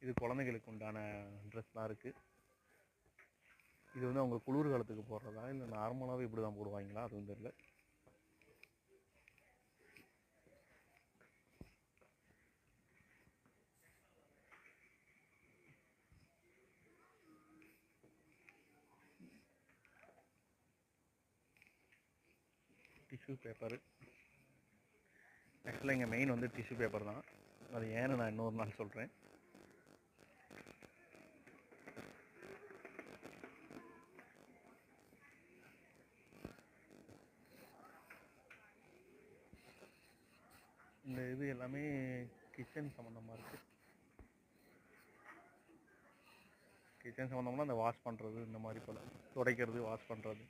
இது குழந்தைகளுக்கு உண்டான ட்ரெஸ்லாம் இருக்குது. இது வந்து அவங்க குளிர் காலத்துக்கு போடுறதா இல்லை நார்மலாகவே இப்படி தான் போடுவாங்களா அதுவும் தெரியல. டிஷ்யூ பேப்பரு ஆக்சுவலாக இங்கே மெயின் வந்து டிஷ்யூ பேப்பர் தான். அது ஏன்னு நான் இன்னொரு நாள் சொல்கிறேன். இந்த இது எல்லாமே கிச்சன் சம்மந்தமாக இருக்குது. கிச்சன் சம்மந்தம்னா இந்த வாஷ் பண்ணுறது, இந்த மாதிரி போல் துடைக்கிறது, வாஷ் பண்ணுறது,